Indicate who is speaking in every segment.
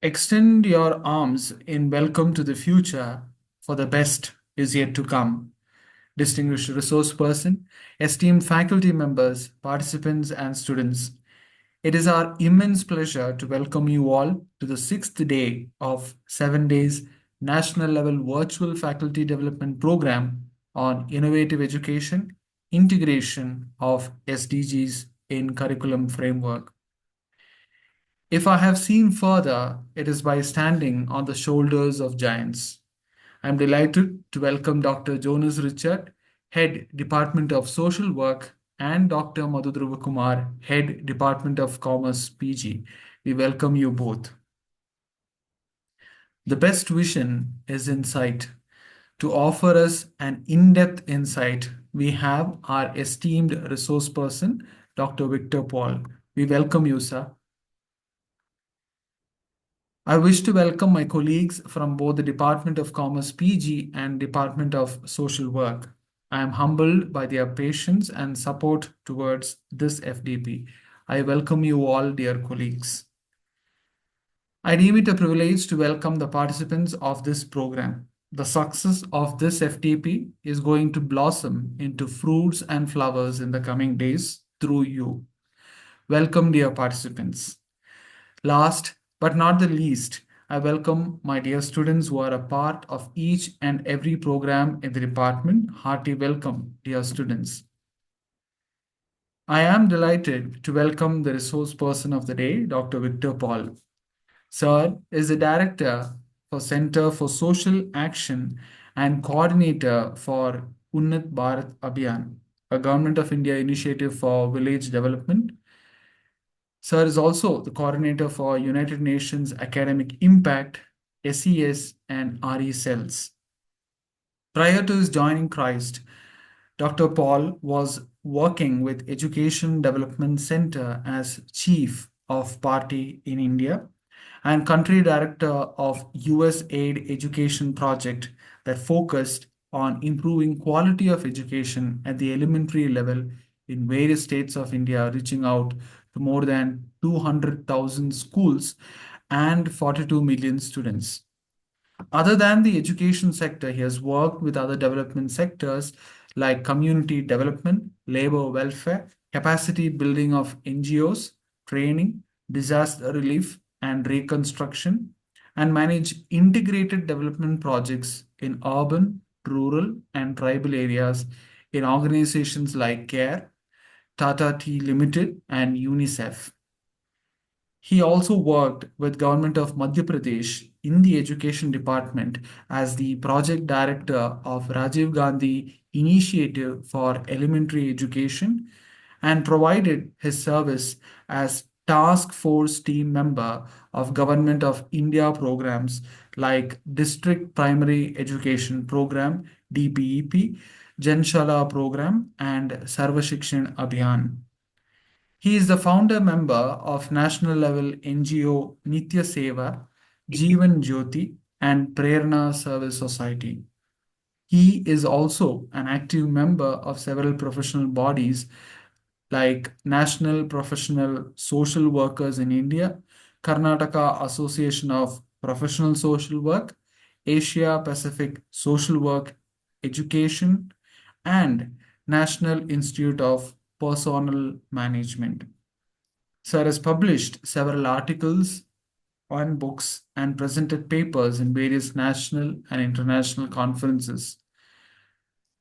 Speaker 1: Extend your arms in welcome to the future, for the best is yet to come. Distinguished resource person, esteemed faculty members, participants, and students, it is our immense pleasure to welcome you all to the sixth day of 7 days national level virtual faculty development program on innovative education, integration of SDGs in curriculum framework. If I have seen further, it is by standing on the shoulders of giants. I'm delighted to welcome Dr. Jonas Richard, Head Department of Social Work, and Dr. Madhudruva Kumar, Head Department of Commerce PG. We welcome you both. The best vision is insight. To offer us an in-depth insight, we have our esteemed resource person, Dr. Victor Paul. We welcome you, sir. I wish to welcome my colleagues from both the Department of Commerce PG and Department of Social Work. I am humbled by their patience and support towards this FDP. I welcome you all, dear colleagues. I deem it a privilege to welcome the participants of this program. The success of this FTP is going to blossom into fruits and flowers in the coming days through you. Welcome, dear participants. Last but not the least, I welcome my dear students who are a part of each and every program in the department. Hearty welcome, dear students. I am delighted to welcome the resource person of the day, Dr. Victor Paul. Sir is the Director for Center for Social Action and Coordinator for Unnat Bharat Abhiyan, a Government of India initiative for village development. Sir is also the coordinator for United Nations Academic Impact, SES, and RE cells. Prior to his joining Christ, Dr. Paul was working with Education Development Center as Chief of Party in India and Country Director of USAID Education Project that focused on improving quality of education at the elementary level in various states of India, reaching out to more than 200,000 schools and 42 million students. Other than the education sector, he has worked with other development sectors like community development, labor welfare, capacity building of NGOs, training, disaster relief and reconstruction, and manage integrated development projects in urban, rural, and tribal areas in organizations like CARE, Tata Tea Limited, and UNICEF. He also worked with Government of Madhya Pradesh in the Education Department as the project director of Rajiv Gandhi Initiative for Elementary Education and provided his service as task force team member of Government of India programs like District Primary Education Program DPEP, Janshala program and Sarva Shikshan Abhiyan. He is the founder member of national level NGO Nitya Seva, Jeevan Jyoti, and Prerna Service Society. He is also an active member of several professional bodies like National Professional Social Workers in India, Karnataka Association of Professional Social Work, Asia Pacific Social Work Education, and National Institute of Personnel Management. Sir has published several articles on books and presented papers in various national and international conferences.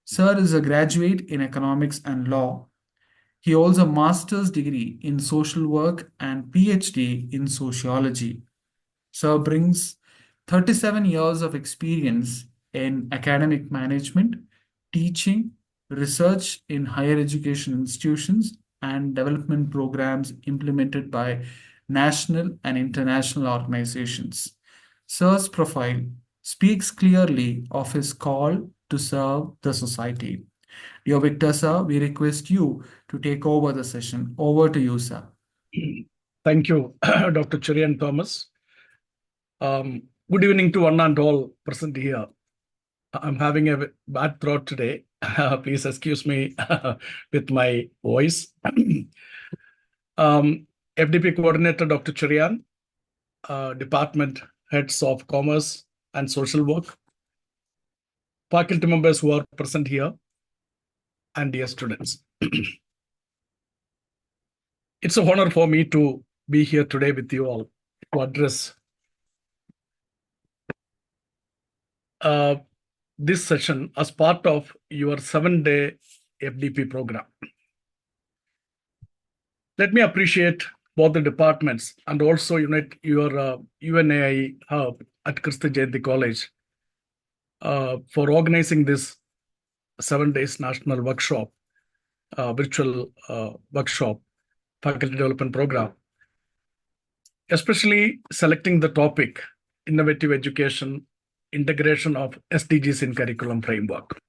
Speaker 1: Sir is a graduate in economics and law. He holds a master's degree in social work and PhD in sociology. Sir brings 37 years of experience in academic management, teaching, research in higher education institutions, and development programs implemented by national and international organizations. Sir's profile speaks clearly of his call to serve the society. Dear Victor, sir, we request you to take over the session. Over to you, sir.
Speaker 2: Thank you, Dr. Cherian Thomas. Good evening to one and all present here. I'm having a bad throat today. Please excuse me with my voice. FDP coordinator, Dr. Cherian, department heads of commerce and social work, faculty members who are present here, and dear students. It's an honor for me to be here today with you all to address this session as part of your 7-day FDP program. Let me appreciate both the departments and also your UNAI hub at Kristi Jayanti College for organizing this 7 days national workshop, virtual workshop, faculty development program, especially selecting the topic, innovative education, integration of SDGs in curriculum framework.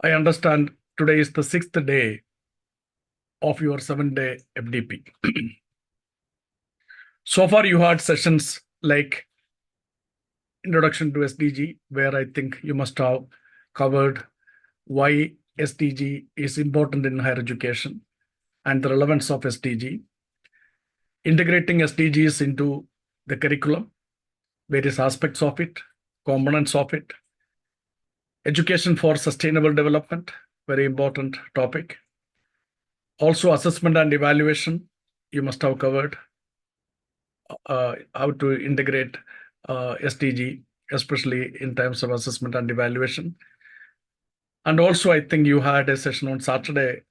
Speaker 2: I understand today is the 6th day of your 7-day FDP. So far, you had sessions like Introduction to SDG, where I think you must have covered why SDG is important in higher education and the relevance of SDG, integrating SDGs into the curriculum, various aspects of it, components of it, education for sustainable development, very important topic. Also, assessment and evaluation, you must have covered how to integrate SDG, especially in terms of assessment and evaluation. And also, I think you had a session on Saturday,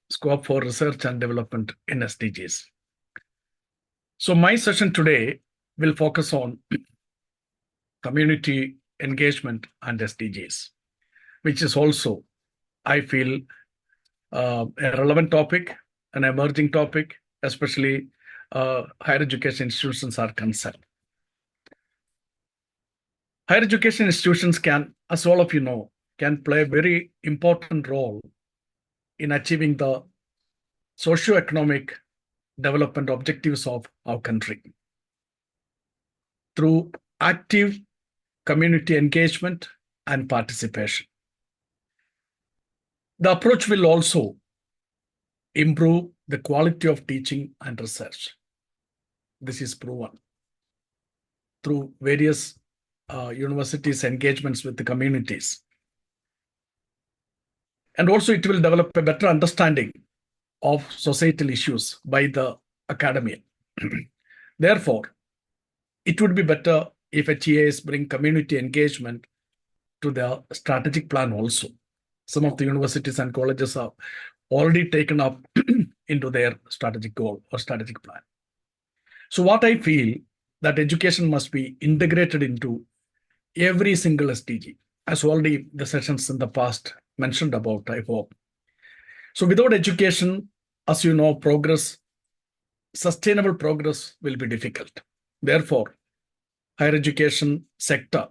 Speaker 2: scope for research and development in SDGs. So my session today will focus on community engagement and SDGs, which is also, I feel, a relevant topic, an emerging topic, especially higher education institutions are concerned. Higher education institutions can, as all of you know, can play a very important role in achieving the socio-economic development objectives of our country through active community engagement and participation. The approach will also improve the quality of teaching and research. This is proven through various universities' engagements with the communities. And also it will develop a better understanding of societal issues by the academia. Therefore, it would be better if HEAs bring community engagement to their strategic plan also. Some of the universities and colleges are already taken up into their strategic goal or strategic plan. So what I feel that education must be integrated into every single SDG, as already the sessions in the past mentioned about, I hope. So without education, as you know, sustainable progress will be difficult. Therefore, higher education sector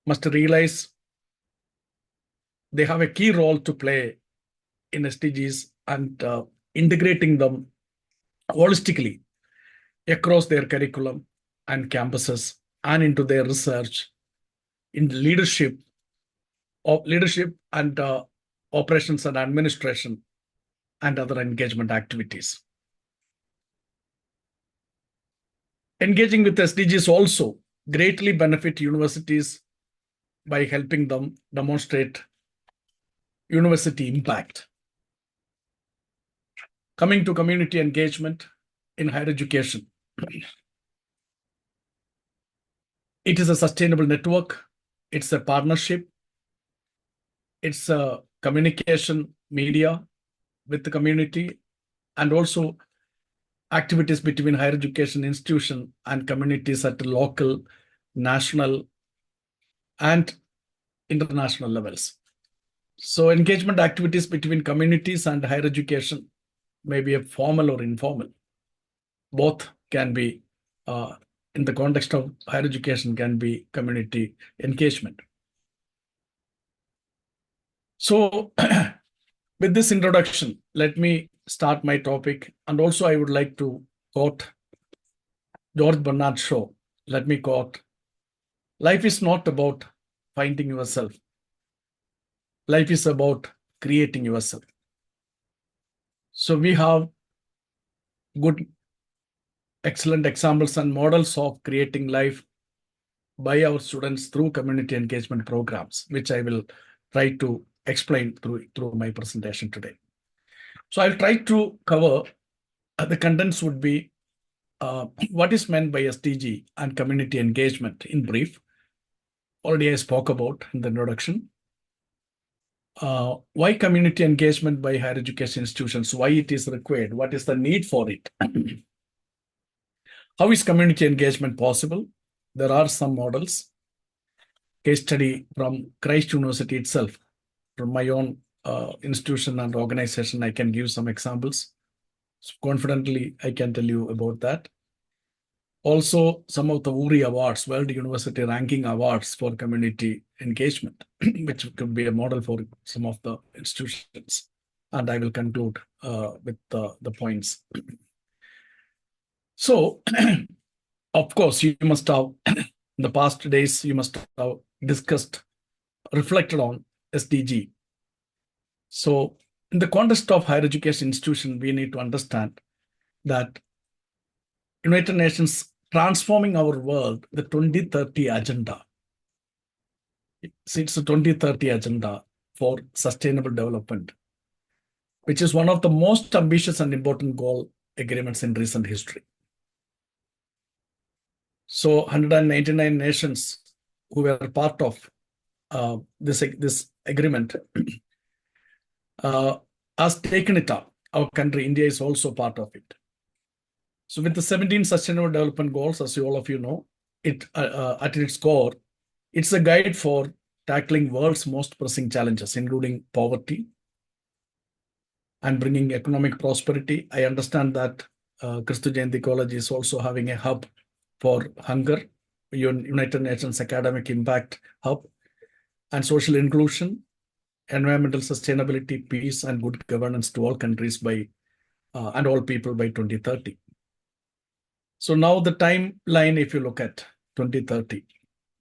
Speaker 2: must realize they have a key role to play in SDGs and integrating them holistically across their curriculum and campuses and into their research, in leadership and operations and administration and other engagement activities. Engaging with SDGs also greatly benefit universities by helping them demonstrate university impact. Coming to community engagement in higher education, it is a sustainable network, it's a partnership, it's a communication media with the community, and also activities between higher education institution and communities at local, national, and international levels. So engagement activities between communities and higher education may be a formal or informal. Both can be, in the context of higher education, can be community engagement. So with this introduction, let me start my topic. And also I would like to quote George Bernard Shaw. Let me quote, "Life is not about finding yourself. Life is about creating yourself." So we have good excellent examples and models of creating life by our students through community engagement programs, which I will try to explain through my presentation today. So I'll try to cover the contents would be what is meant by SDG and community engagement in brief. Already I spoke about in the introduction. Why community engagement by higher education institutions, why it is required, what is the need for it? How is community engagement possible? There are some models. Case study from Christ University itself, from my own institution and organization, I can give some examples. So confidently, I can tell you about that. Also, some of the URI awards, World University Ranking Awards for community engagement, which could be a model for some of the institutions. And I will conclude with the points. So, of course, you must have, in the past days, you must have discussed, reflected on SDG. So, in the context of higher education institution, we need to understand that United Nations transforming our world, the 2030 agenda. It's a 2030 agenda for sustainable development, which is one of the most ambitious and important goal agreements in recent history. So 199 nations who were part of this agreement has taken it up. Our country, India, is also part of it. So with the 17 Sustainable Development Goals, as all of you know, it at its core, it's a guide for tackling world's most pressing challenges, including poverty and bringing economic prosperity. I understand that Christu Jayanti College is also having a hub for hunger, United Nations Academic Impact Hub, and social inclusion, environmental sustainability, peace, and good governance to all countries by and all people by 2030. So now the timeline, if you look at 2030,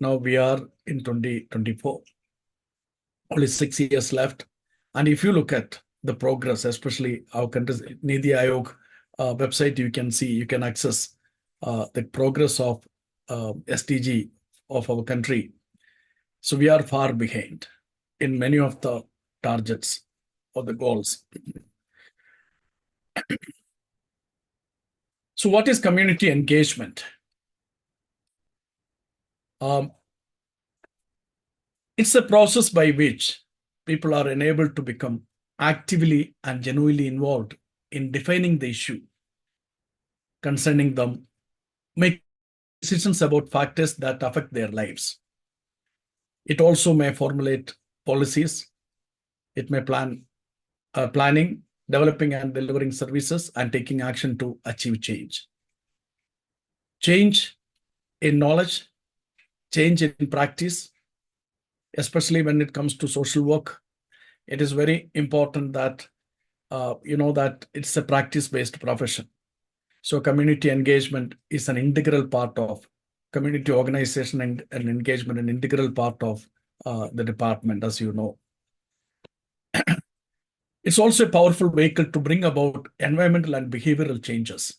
Speaker 2: now we are in 2024, only 6 years left. And if you look at the progress, especially our country's Nidhi Aayog website, you can see, you can access the progress of SDG of our country. So we are far behind in many of the targets or the goals. So what is community engagement? It's a process by which people are enabled to become actively and genuinely involved in defining the issue concerning them, make decisions about factors that affect their lives. It also may formulate policies. It may planning, developing and delivering services, and taking action to achieve change. Change in knowledge, change in practice, especially when it comes to social work. It is very important that you know that it's a practice-based profession. So community engagement is an integral part of community organization and engagement, an integral part of the department, as you know. It's also a powerful vehicle to bring about environmental and behavioral changes,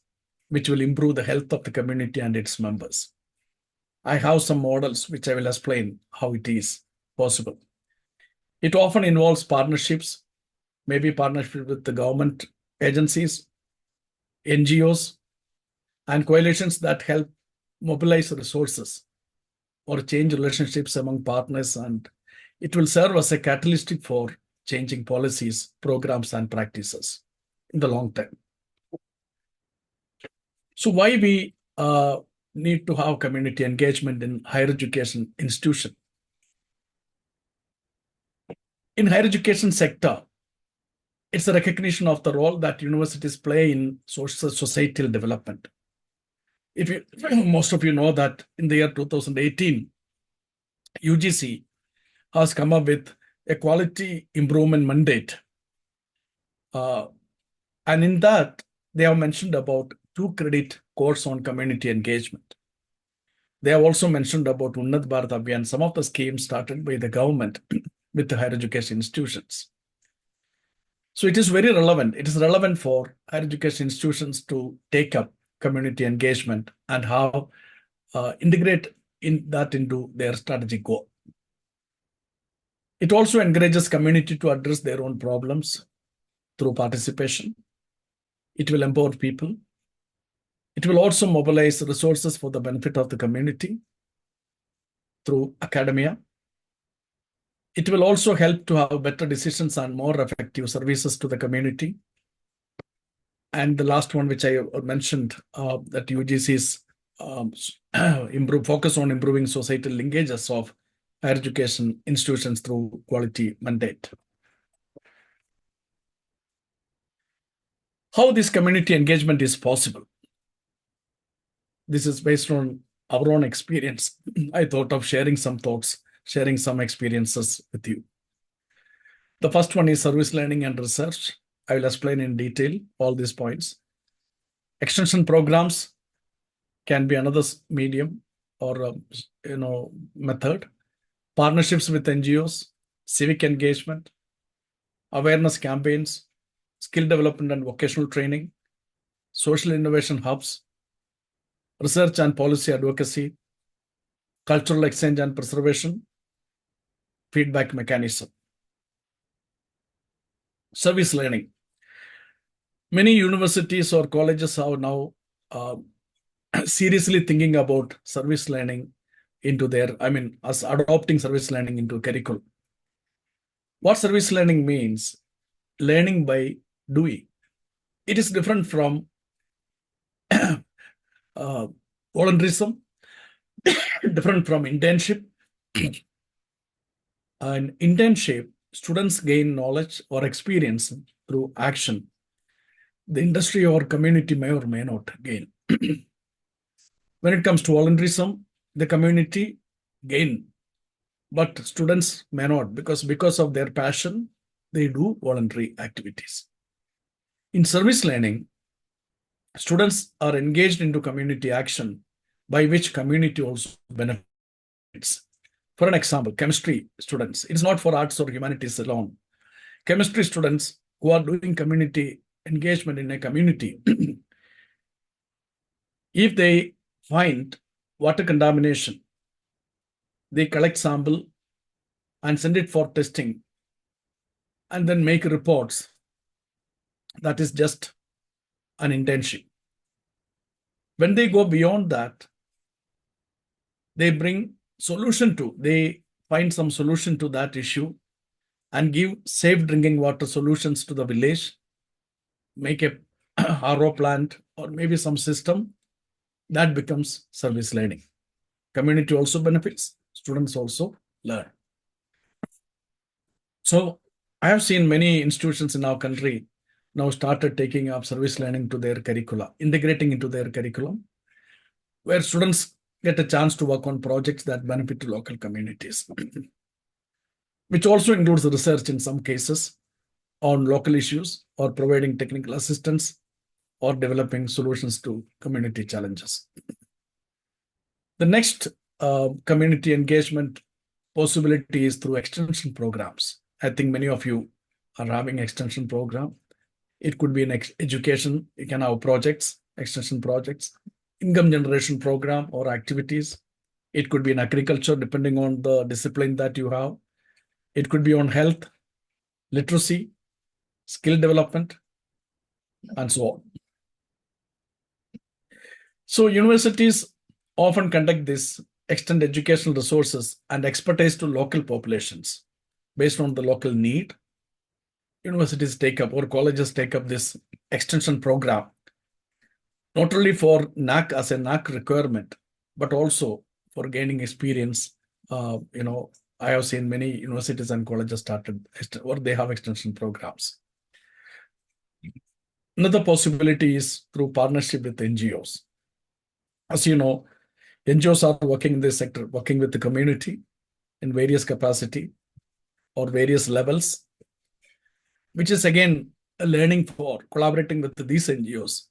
Speaker 2: which will improve the health of the community and its members. I have some models which I will explain how it is possible. It often involves partnerships, maybe partnership with the government agencies, NGOs, and coalitions that help mobilize resources or change relationships among partners, and it will serve as a catalyst for changing policies, programs, and practices in the long term. So why we need to have community engagement in higher education institution? In higher education sector, it's a recognition of the role that universities play in societal development. Most of you know that in the year 2018, UGC has come up with a quality improvement mandate. And in that, they have mentioned about 2 credit course on community engagement. They have also mentioned about Unnat Bharat Abhiyan, some of the schemes started by the government with the higher education institutions. So it is very relevant. It is relevant for higher education institutions to take up community engagement and how integrate that into their strategic goal. It also encourages community to address their own problems through participation. It will empower people. It will also mobilize resources for the benefit of the community through academia. It will also help to have better decisions and more effective services to the community. And the last one, which I mentioned, that UGC's focus on improving societal linkages of higher education institutions through quality mandate. How this community engagement is possible? This is based on our own experience. I thought of sharing some thoughts, sharing some experiences with you. The first one is service learning and research. I will explain in detail all these points. Extension programs can be another medium or method. Partnerships with NGOs, civic engagement, awareness campaigns, skill development and vocational training, social innovation hubs, research and policy advocacy, cultural exchange and preservation, feedback mechanism. Service learning. Many universities or colleges are now seriously thinking about service learning into their, as adopting service learning into curriculum. What service learning means? Learning by doing. It is different from volunteerism, different from internship. In internship, students gain knowledge or experience through action. The industry or community may or may not gain. When it comes to volunteerism, the community gain, but students may not, because of their passion, they do voluntary activities. In service learning, students are engaged into community action by which community also benefits. For an example, chemistry students, it's not for arts or humanities alone. Chemistry students who are doing community engagement in a community, if they find water contamination, they collect sample and send it for testing and then make reports. That is just an internship. When they go beyond that, they bring they find some solution to that issue and give safe drinking water solutions to the village, make a RO plant or maybe some system. That becomes service learning. Community also benefits, students also learn. So I have seen many institutions in our country now started taking up service learning to their curricula, integrating into their curriculum, where students get a chance to work on projects that benefit local communities, which also includes research in some cases on local issues or providing technical assistance or developing solutions to community challenges. The next community engagement possibility is through extension programs. I think many of you are having extension program. It could be in education. You can have projects, extension projects, income generation program or activities. It could be in agriculture, depending on the discipline that you have. It could be on health, literacy, skill development, and so on. So universities often conduct this, extend educational resources and expertise to local populations based on the local need. Universities take up or colleges take up this extension program, not only for NAC as a NAC requirement, but also for gaining experience. I have seen many universities and colleges started or they have extension programs. Another possibility is through partnership with NGOs. As you know, NGOs are working in this sector, working with the community in various capacity or various levels, which is again a learning for collaborating with these NGOs,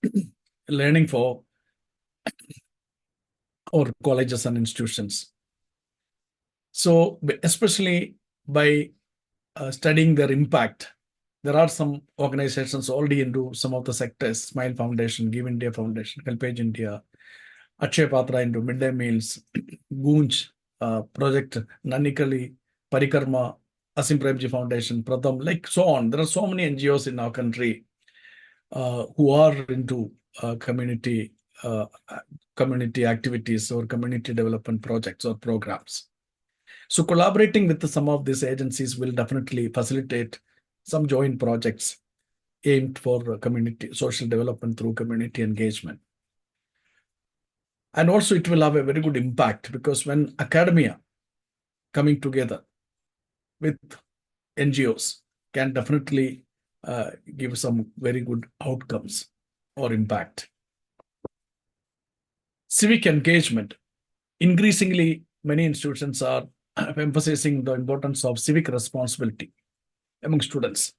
Speaker 2: learning for or colleges and institutions. So especially by studying their impact, there are some organizations already into some of the sectors: Smile Foundation, Give India Foundation, Helpage India, Akshay Patra into midday meals, Goonj project, Nanikali, Parikarma, Asim Premji Foundation, Pratham, like so on. There are so many NGOs in our country who are into uh, community activities or community development projects or programs. So collaborating with some of these agencies will definitely facilitate some joint projects aimed for community social development through community engagement. And also it will have a very good impact, because when academia coming together with NGOs can definitely give some very good outcomes or impact. Civic engagement. Increasingly, many institutions are emphasizing the importance of civic responsibility among students.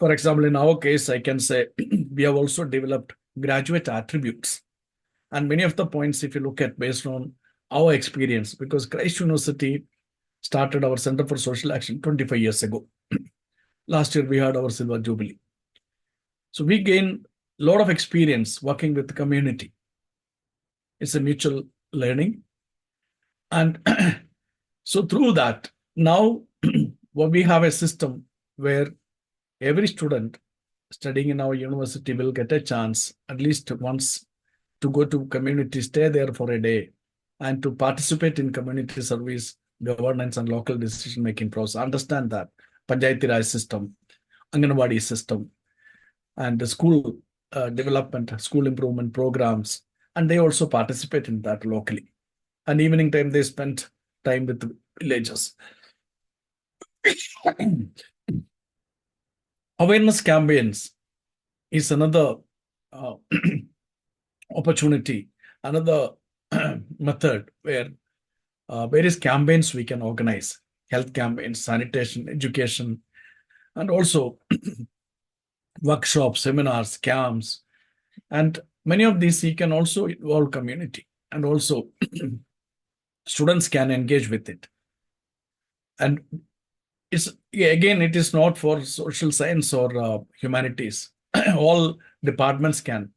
Speaker 2: For example, in our case, I can say we have also developed graduate attributes. And many of the points, if you look at based on our experience, because Christ University started our Center for Social Action 25 years ago. Last year, we had our Silver Jubilee. So we gained a lot of experience working with the community. It's a mutual learning. And so through that, now we have a system where every student studying in our university will get a chance at least once to go to community, stay there for a day, and to participate in community service, governance, and local decision-making process. Understand that Panchayati Raj system, Anganwadi system, and the school development, school improvement programs, and they also participate in that locally. And evening time, they spend time with the villagers. Awareness campaigns is another opportunity, another method where various campaigns we can organize: health campaigns, sanitation, education, and also workshops, seminars, camps. And many of these you can also involve community, and also students can engage with it. And it's again, it is not for social science or humanities. All departments can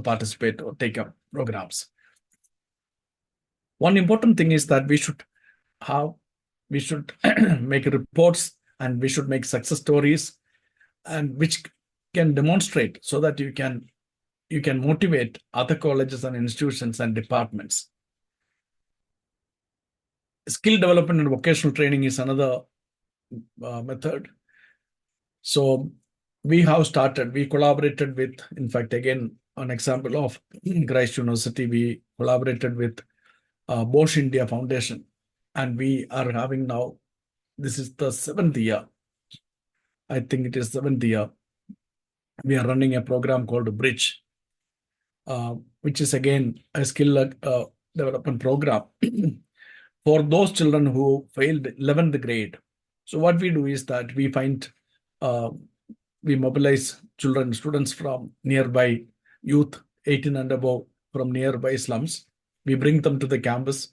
Speaker 2: participate or take up programs. One important thing is that we should make reports, and we should make success stories, and which can demonstrate, so that you can motivate other colleges and institutions and departments. Skill development and vocational training is another method. So we collaborated with, in fact, again, an example of Christ University, we collaborated with Bosch India Foundation, and we are having now, this is the 7th year. I think it is 7th year. We are running a program called Bridge, which is again a skill development program for those children who failed 11th grade. So what we do is that we mobilize students from nearby youth, 18 and above, from nearby slums. We bring them to the campus,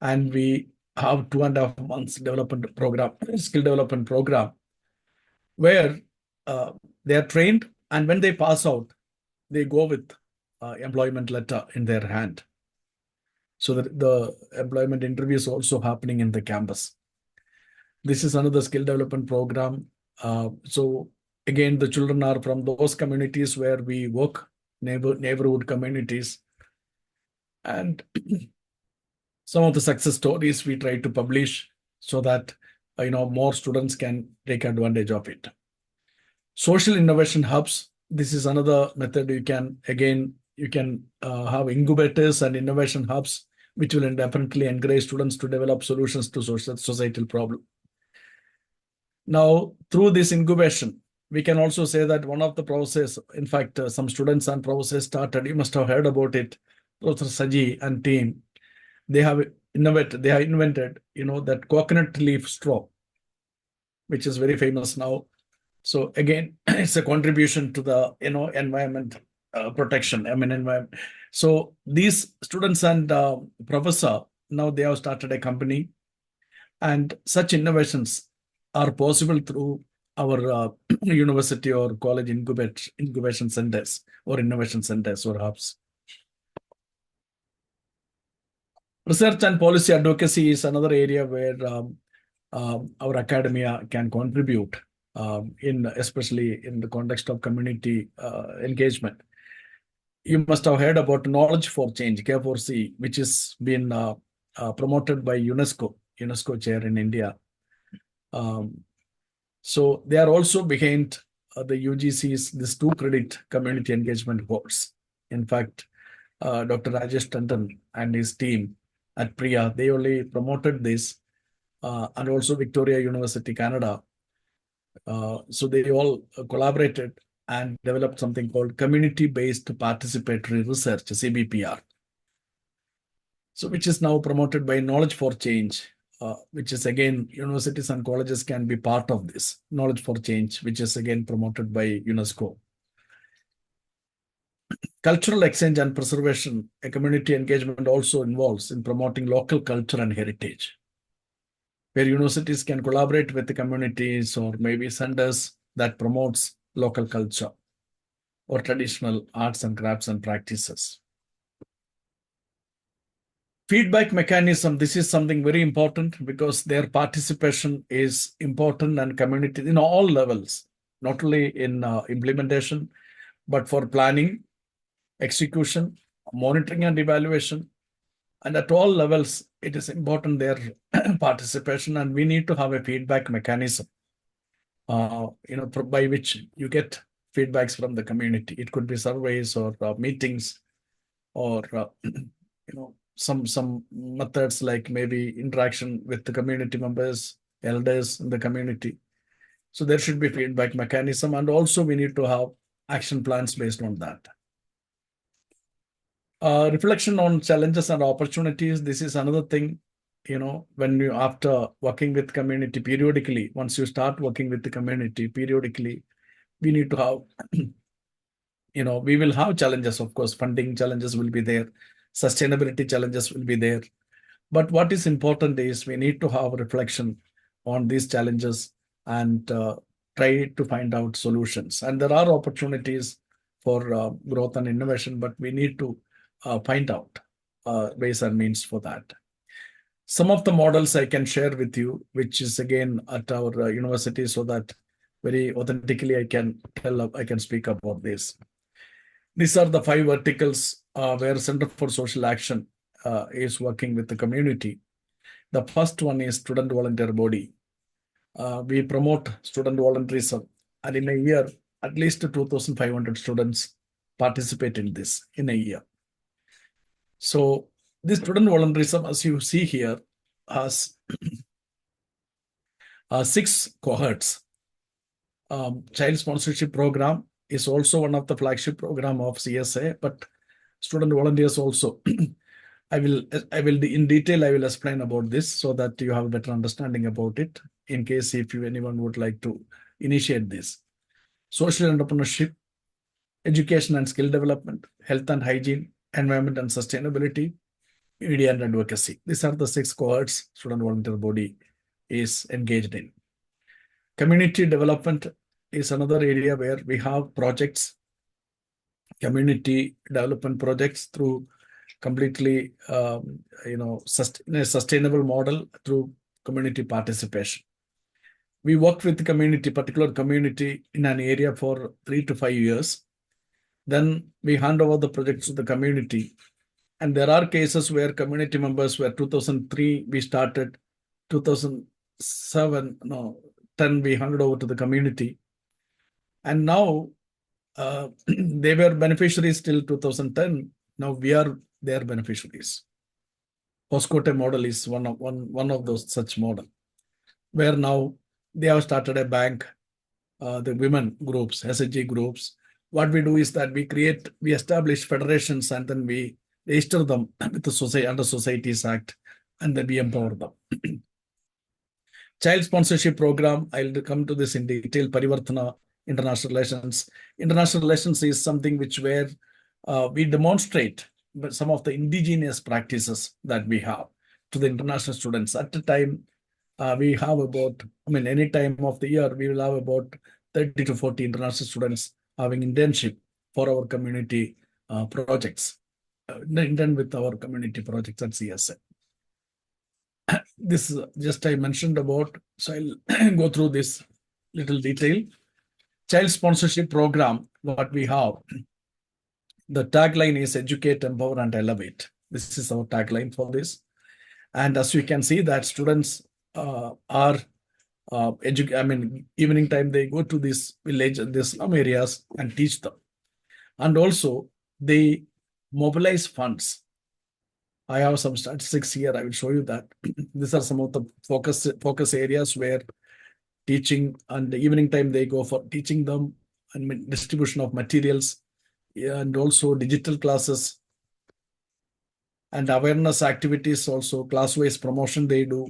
Speaker 2: and we have 2.5 months development program, skill development program, where they are trained, and when they pass out, they go with employment letter in their hand. So that the employment interview is also happening in the campus. This is another skill development program. So again, the children are from those communities where we work, neighborhood communities. And some of the success stories we try to publish, so that more students can take advantage of it. Social innovation hubs. This is another method. You can have incubators and innovation hubs, which will definitely encourage students to develop solutions to societal problems. Now, through this incubation, we can also say that one of the process, in fact, some students and process started, you must have heard about it, Professor Saji and team, they have invented, that coconut leaf straw, which is very famous now. So again, it's a contribution to the, environment protection, environment. So these students and professor, now they have started a company, and such innovations are possible through our university or college incubation centers or innovation centers or hubs. Research and policy advocacy is another area where our academia can contribute, especially in the context of community engagement. You must have heard about Knowledge for Change, K4C, which has been promoted by UNESCO chair in India. So they are also behind the UGC's this 2-credit community engagement course. In fact, Dr. Rajesh Tandon and his team at Priya, they only promoted this, and also Victoria University, Canada. So they all collaborated and developed something called community-based participatory research, CBPR. So which is now promoted by Knowledge for Change, which is again, universities and colleges can be part of this Knowledge for Change, which is again promoted by UNESCO. Cultural exchange and preservation, a community engagement also involves in promoting local culture and heritage, where universities can collaborate with the communities or maybe centers that promotes local culture or traditional arts and crafts and practices. Feedback mechanism, this is something very important because their participation is important and community in all levels, not only in implementation, but for planning, execution, monitoring and evaluation. And at all levels, it is important their participation, and we need to have a feedback mechanism, by which you get feedbacks from the community. It could be surveys or meetings, or some methods like maybe interaction with the community members, elders in the community. So there should be feedback mechanism, and also we need to have action plans based on that. Reflection on challenges and opportunities. This is another thing, when you, after working with community periodically, once you start working with the community periodically, we need to have, we will have challenges, of course, funding challenges will be there, sustainability challenges will be there. But what is important is we need to have reflection on these challenges and try to find out solutions. And there are opportunities for growth and innovation, but we need to find out ways and means for that. Some of the models I can share with you, which is again at our university, so that very authentically I can speak about this. These are the 5 verticals where Center for Social Action is working with the community. The first one is student volunteer body. We promote student volunteerism, and in a year, at least 2,500 students participate in this in a year. So this student volunteerism, as you see here, has 6 cohorts. Child sponsorship program is also one of the flagship program of CSA, but student volunteers also. I will in detail, I will explain about this so that you have a better understanding about it, in case if anyone would like to initiate this. Social entrepreneurship, education and skill development, health and hygiene, environment and sustainability, media and advocacy. These are the 6 cohorts student volunteer body is engaged in. Community development is another area where we have projects, community development projects through completely, in a sustainable model through community participation. We work with the community, particular community in an area for 3 to 5 years. Then we hand over the projects to the community. And there are cases where community members were 2003, we started 2007, 10, we handed over to the community. And now they were beneficiaries till 2010. Now we are their beneficiaries. Hoskote model is one of those such model, where now they have started a bank, the women groups, SDG groups. What we do is that we establish federations, and then we register them with the society under Societies Act, and then we empower them. Child sponsorship program, I'll come to this in detail. Parivartana, international relations. International relations is something where we demonstrate some of the indigenous practices that we have to the international students. At the time, we have about, any time of the year, we will have about 30 to 40 international students having internship for our community projects, intern with our community projects at CSA. This just I mentioned about, so I'll go through this little detail. Child sponsorship program, what we have. The tagline is educate, empower, and elevate. This is our tagline for this. And as you can see that students are evening time, they go to this village, these slum areas and teach them. And also they mobilize funds. I have some statistics here. I will show you that. These are some of the focus areas where teaching, and the evening time they go for teaching them and distribution of materials, and also digital classes and awareness activities, also class-wise promotion they do.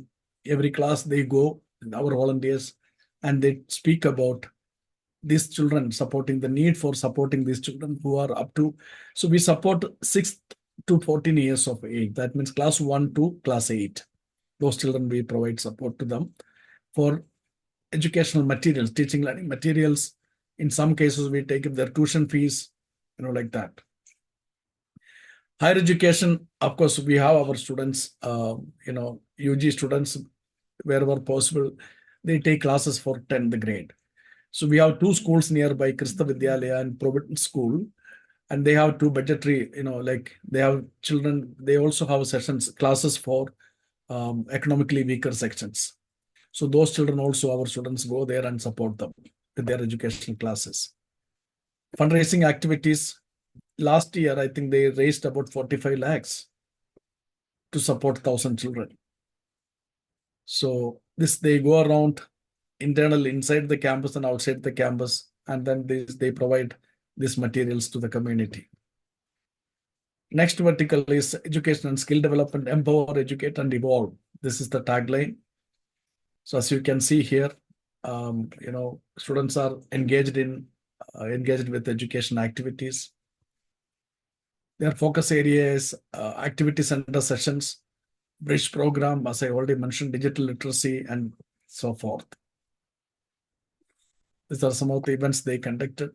Speaker 2: Every class they go, our volunteers, and they speak about these children, supporting the need for supporting these children who are up to, so we support 6 to 14 years of age. That means class 1 to class 8. Those children, we provide support to them for educational materials, teaching, learning materials. In some cases, we take up their tuition fees, like that. Higher education, of course, we have our students, UG students, wherever possible, they take classes for 10th grade. So we have 2 schools nearby, Krista Vidyalaya and Providence School, and they have 2 budgetary, they have children, they also have sessions, classes for economically weaker sections. So those children also, our students go there and support them with their educational classes. Fundraising activities. Last year, I think they raised about 45 lakhs to support 1,000 children. So they go around inside the campus and outside the campus, and then they provide these materials to the community. Next vertical is education and skill development, empower, educate, and evolve. This is the tagline. So as you can see here, students are engaged with education activities. Their focus area is activity center sessions, bridge program, as I already mentioned, digital literacy, and so forth. These are some of the events they conducted.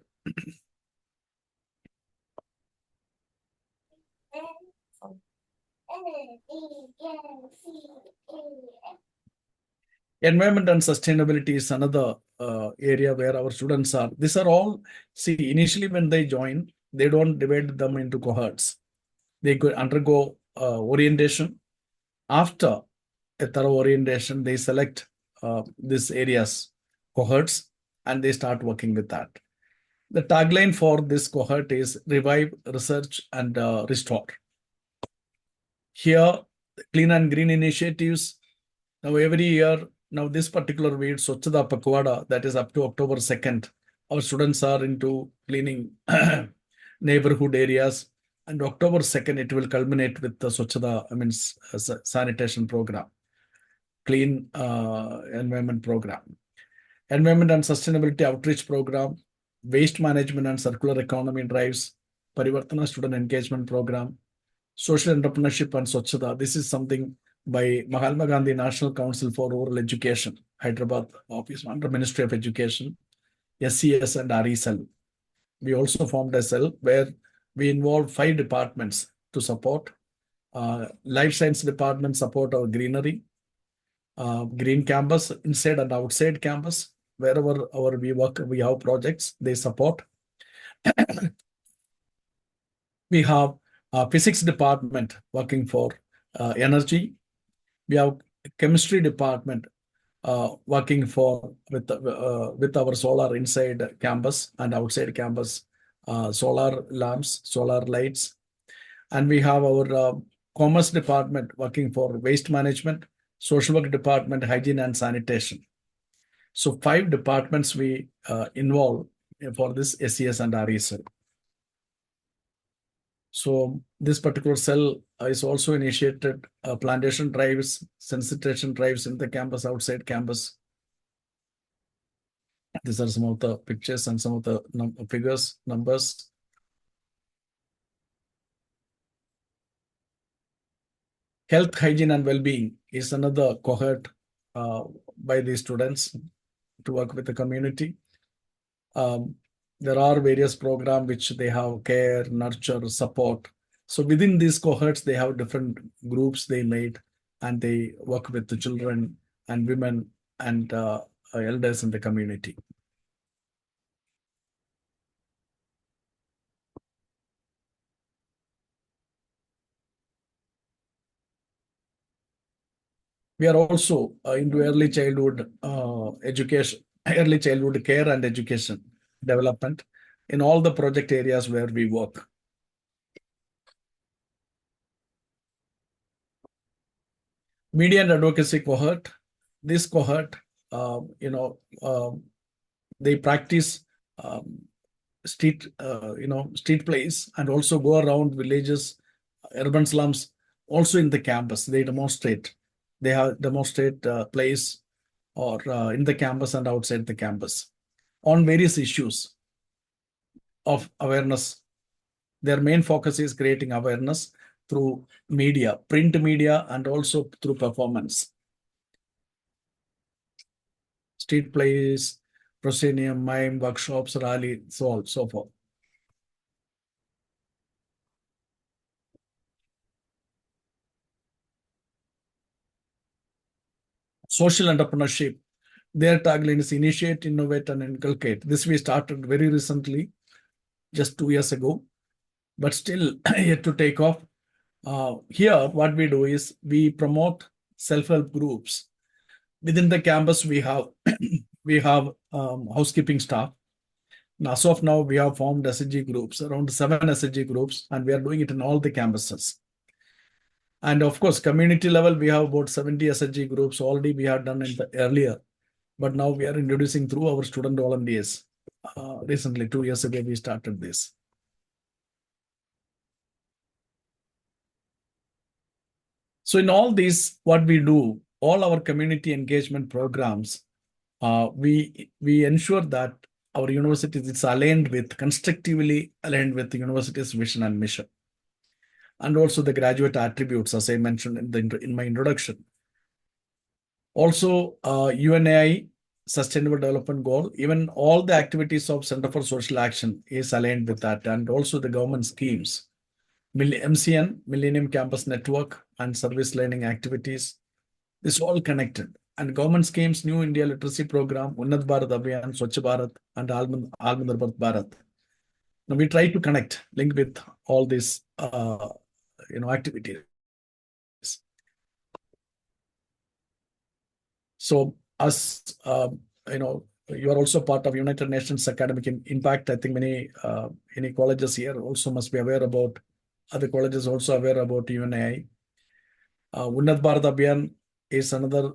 Speaker 2: Environment and sustainability is another area where our students are. These are all, initially when they join, they don't divide them into cohorts. They could undergo orientation. After a thorough orientation, they select these areas, cohorts, and they start working with that. The tagline for this cohort is revive, research, and restore. Here, clean and green initiatives. Now, every year, this particular week, Swachhata Pakwada, that is up to October 2nd, our students are into cleaning neighborhood areas. And October 2nd, it will culminate with the Swachhata, sanitation program, clean environment program. Environment and sustainability outreach program, waste management and circular economy drives, Parivartana student engagement program, social entrepreneurship and Swachhata. This is something by Mahatma Gandhi National Council for Rural Education, Hyderabad office under Ministry of Education, SCS and RE cell. We also formed a cell where we involved 5 departments to support. Life science department support our greenery, green campus, inside and outside campus. Wherever we work, we have projects, they support. We have physics department working for energy. We have chemistry department working with our solar inside campus and outside campus, solar lamps, solar lights. And we have our commerce department working for waste management, social work department, hygiene and sanitation. So 5 departments we involve for this SES and RE cell. So this particular cell is also initiated plantation drives, sensitization drives in the campus, outside campus. These are some of the pictures and some of the numbers. Health, hygiene, and well-being is another cohort by the students to work with the community. There are various programs which they have care, nurture, support. So within these cohorts, they have different groups they made, and they work with the children and women and elders in the community. We are also into early childhood education, early childhood care and education development in all the project areas where we work. Media and advocacy cohort. This cohort, they practice street plays and also go around villages, urban slums, also in the campus. They demonstrate. They have demonstrate plays or in the campus and outside the campus on various issues of awareness. Their main focus is creating awareness through media, print media, and also through performance. Street plays, proscenium, mime, workshops, rally, so on, so forth. Social entrepreneurship. Their tagline is initiate, innovate, and inculcate. This we started very recently, just 2 years ago, but still yet to take off. Here, what we do is we promote self-help groups. Within the campus, we have housekeeping staff. As of now, we have formed SDG groups, around 7 SDG groups, and we are doing it in all the campuses. And of course, community level, we have about 70 SDG groups already we have done in the earlier, but now we are introducing through our student volunteers. Recently, 2 years ago, we started this. So in all these, what we do, all our community engagement programs, we ensure that our university is constructively aligned with the university's vision and mission. And also the graduate attributes, as I mentioned in my introduction. Also, UNAI Sustainable Development Goal, even all the activities of Center for Social Action is aligned with that, and also the government schemes. MCN, Millennium Campus Network, and service learning activities, this is all connected. And government schemes, New India Literacy Program, Unnat Bharat Abhiyan, Swachh Bharat, and Atmanirbhar Bharat. Now we try to link with all these activities. So as you are also part of United Nations Academic Impact. I think many colleges here also must be aware about. Other colleges also aware about UNAI. Unnat Bharat Abhiyan is another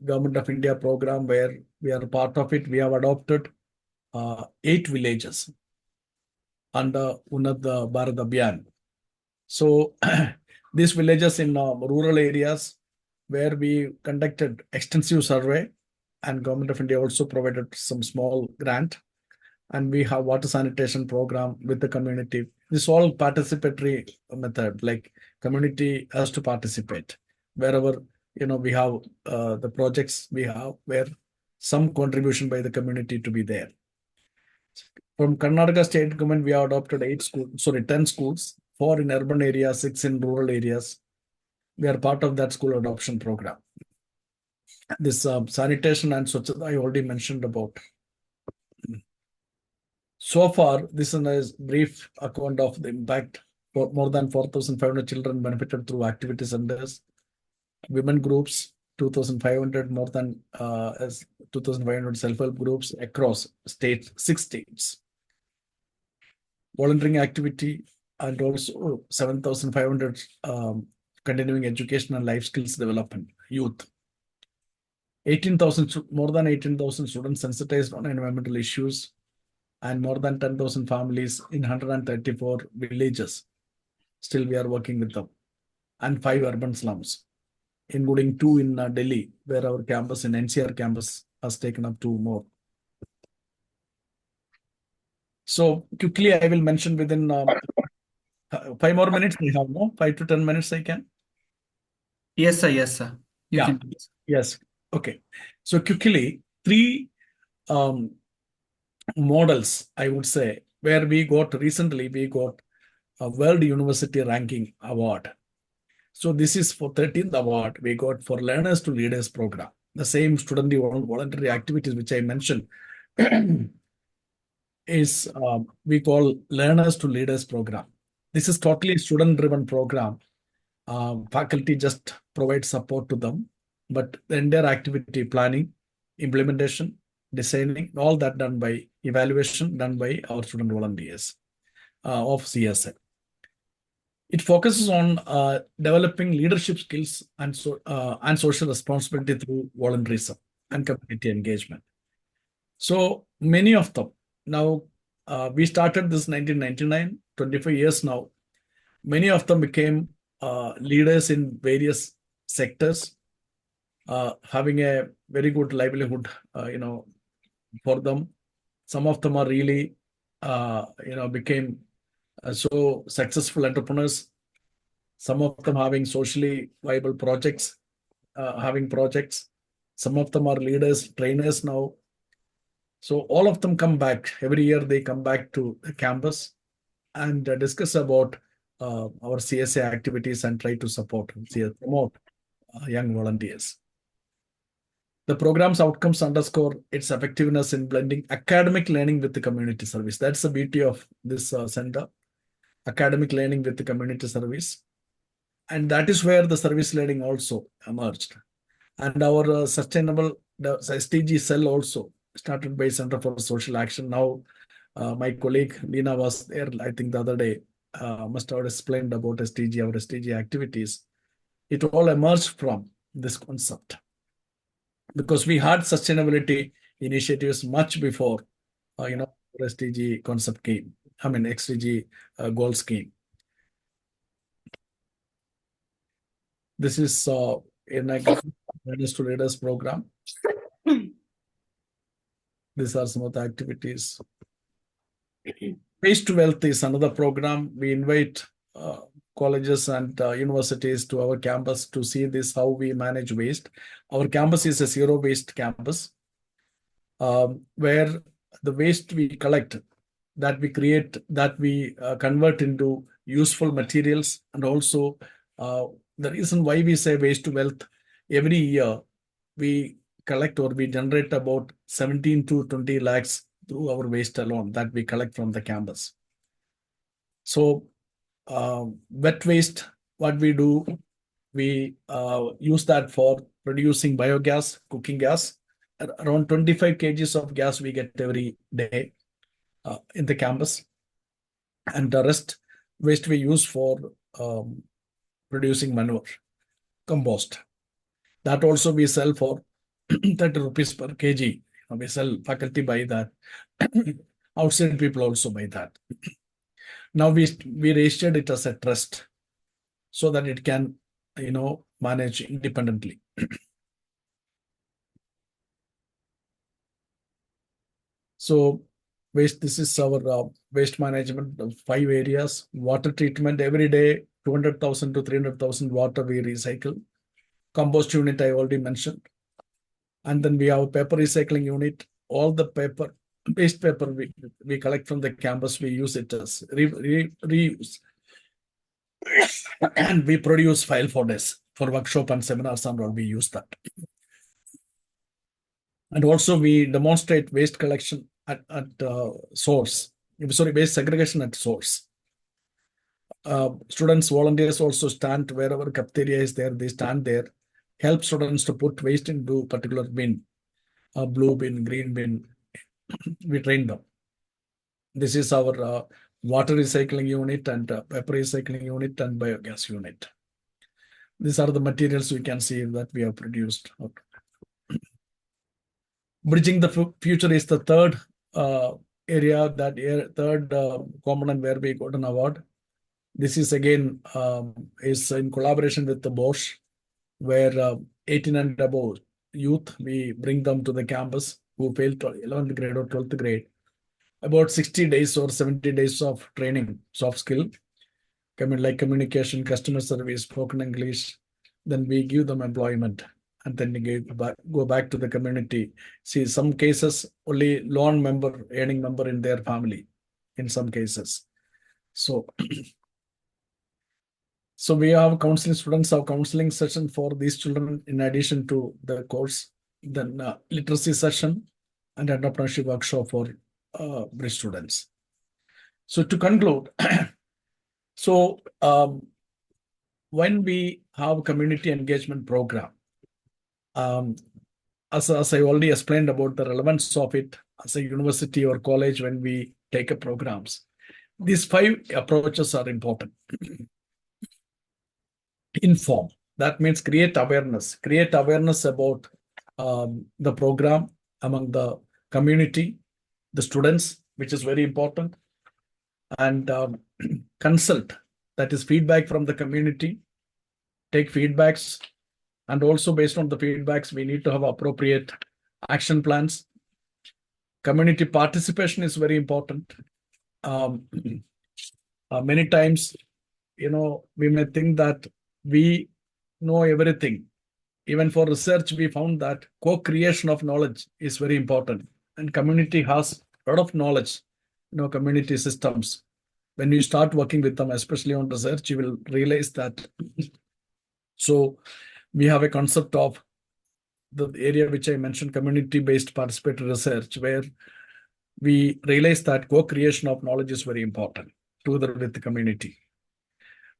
Speaker 2: Government of India program where we are part of it. We have adopted 8 villages under Unnat Bharat Abhiyan. So these villages in rural areas where we conducted extensive survey, and Government of India also provided some small grant, and we have water sanitation program with the community. This all participatory method, like community has to participate wherever we have the projects we have where some contribution by the community to be there. From Karnataka state government, we have adopted 10 schools, 4 in urban areas, 6 in rural areas. We are part of that school adoption program. This sanitation and Swachhata I already mentioned about. So far, this is a brief account of the impact. For more than 4,500 children benefited through activity centers. Women groups, 2,500, more than 2,500 self-help groups across 6 states. Volunteering activity, and also 7,500 continuing education and life skills development, youth. 18,000, more than 18,000 students sensitized on environmental issues, and more than 10,000 families in 134 villages. Still, we are working with them. And 5 urban slums, including 2 in Delhi, where our campus in NCR campus has taken up 2 more. So quickly, I will mention within 5 more minutes. We have 5 to 10 minutes. I can.
Speaker 1: Yes, sir. Yes, sir. You can.
Speaker 2: Yes. Okay. So quickly, three models, I would say, where we got a World University Ranking Award. So this is for 13th award we got for Learners to Leaders program. The same student voluntary activities which I mentioned is we call Learners to Leaders program. This is totally student-driven program. Faculty just provide support to them, but the entire activity planning, implementation, designing, all that done by evaluation done by our student volunteers of CSA. It focuses on developing leadership skills and social responsibility through volunteerism and community engagement. So many of them now, we started this 1999, 25 years now. Many of them became leaders in various sectors, having a very good livelihood, for them. Some of them are really, became so successful entrepreneurs. Some of them having socially viable projects, having projects. Some of them are leaders, trainers now. So all of them come back. Every year they come back to the campus and discuss about our CSA activities and try to promote young volunteers. The program's outcomes underscore its effectiveness in blending academic learning with the community service. That's the beauty of this center, academic learning with the community service. And that is where the service learning also emerged. And our sustainable the SDG cell also started by Center for Social Action. Now, my colleague Lina was there, I think the other day, must have explained about SDG, our SDG activities. It all emerged from this concept because we had sustainability initiatives much before, SDG concept came. I mean, XDG goals came. This is in a Learners to Leaders program. These are some of the activities. Waste to Wealth is another program. We invite colleges and universities to our campus to see this, how we manage waste. Our campus is a zero waste campus, where the waste we collect, that we create, that we convert into useful materials. And also the reason why we say waste to wealth, every year we collect or we generate about 17 to 20 lakhs through our waste alone that we collect from the campus. So wet waste, what we do, we use that for producing biogas, cooking gas. Around 25 kgs of gas we get every day in the campus. And the rest waste we use for producing manure, compost. That also we sell for 30 rupees per kg. We sell, faculty buy that. Outside people also buy that. Now we registered it as a trust so that it can, manage independently. So waste, this is our waste management of 5 areas. Water treatment, every day 200,000 to 300,000 water we recycle. Compost unit I already mentioned. And then we have a paper recycling unit. All the paper, waste paper we collect from the campus, we use it as reuse. And we produce file folders for workshop and seminars and all, we use that. And also we demonstrate waste collection at source. Sorry, waste segregation at source. Students, volunteers also stand wherever cafeteria is there, they stand there, help students to put waste into particular bin, blue bin, green bin. We train them. This is our water recycling unit and paper recycling unit and biogas unit. These are the materials we can see that we have produced. Bridging the future is the third area, third component where we got an award. This is again is in collaboration with the Bosch, where 18 and above youth, we bring them to the campus who failed 11th grade or 12th grade. About 60 days or 70 days of training, soft skill, like communication, customer service, spoken English. Then we give them employment and then you go back to the community. See, some cases only lone member, earning member in their family, in some cases. So, so we have counseling students have counseling session for these children in addition to the course, then literacy session and entrepreneurship workshop for bridge students. So to conclude, so when we have community engagement program, as I already explained about the relevance of it as a university or college when we take up programs, these 5 approaches are important. Inform, that means create awareness about the program among the community, the students, which is very important, and consult, that is feedback from the community, take feedbacks, and also based on the feedbacks we need to have appropriate action plans. Community participation is very important. Many times, we may think that we know everything. Even for research, we found that co-creation of knowledge is very important, and community has a lot of knowledge, community systems. When you start working with them, especially on research, you will realize that. So we have a concept of the area which I mentioned, community-based participatory research, where we realize that co-creation of knowledge is very important together with the community.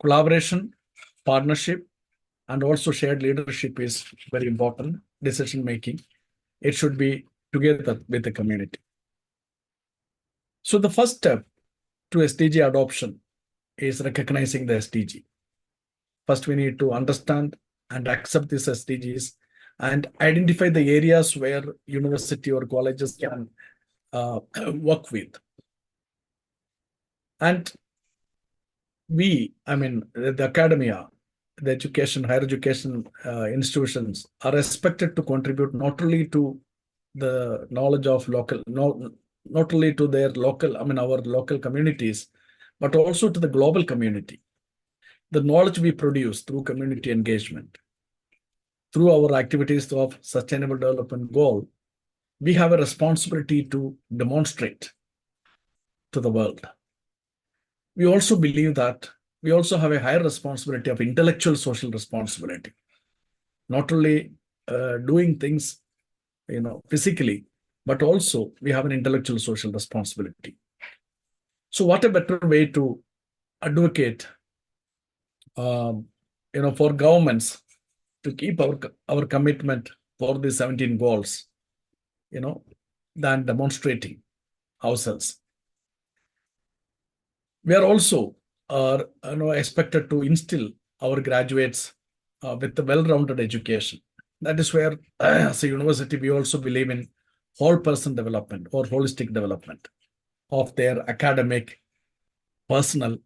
Speaker 2: Collaboration, partnership, and also shared leadership is very important. Decision making, it should be together with the community. So the first step to SDG adoption is recognizing the SDG. First, we need to understand and accept these SDGs and identify the areas where university or colleges can work with. And the academia, the education, higher education institutions are expected to contribute not only to the knowledge of not only to their local, our local communities, but also to the global community. The knowledge we produce through community engagement, through our activities of sustainable development goal, we have a responsibility to demonstrate to the world. We also believe that we also have a higher responsibility of intellectual social responsibility, not only doing things, physically, but also we have an intellectual social responsibility. So what a better way to advocate, for governments to keep our commitment for the 17 goals, than demonstrating ourselves. We are also expected to instill our graduates with a well-rounded education. That is where, as a university, we also believe in whole person development or holistic development of their academic, personal,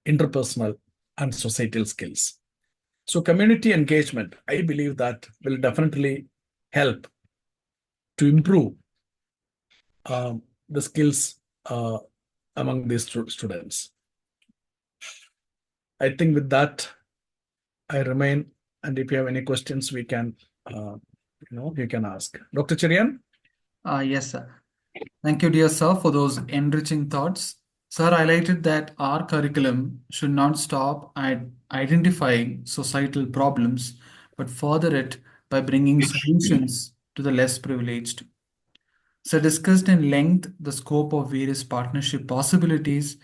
Speaker 2: interpersonal, and societal skills. So community engagement, I believe that will definitely help to improve the skills among these students. I think with that, I remain, and if you have any questions, we can, you can ask. Dr. Cherian?
Speaker 1: Yes, sir. Thank you, dear sir, for those enriching thoughts. Sir highlighted that our curriculum should not stop at identifying societal problems, but further it by bringing solutions to the less privileged. Sir discussed in length the scope of various partnership possibilities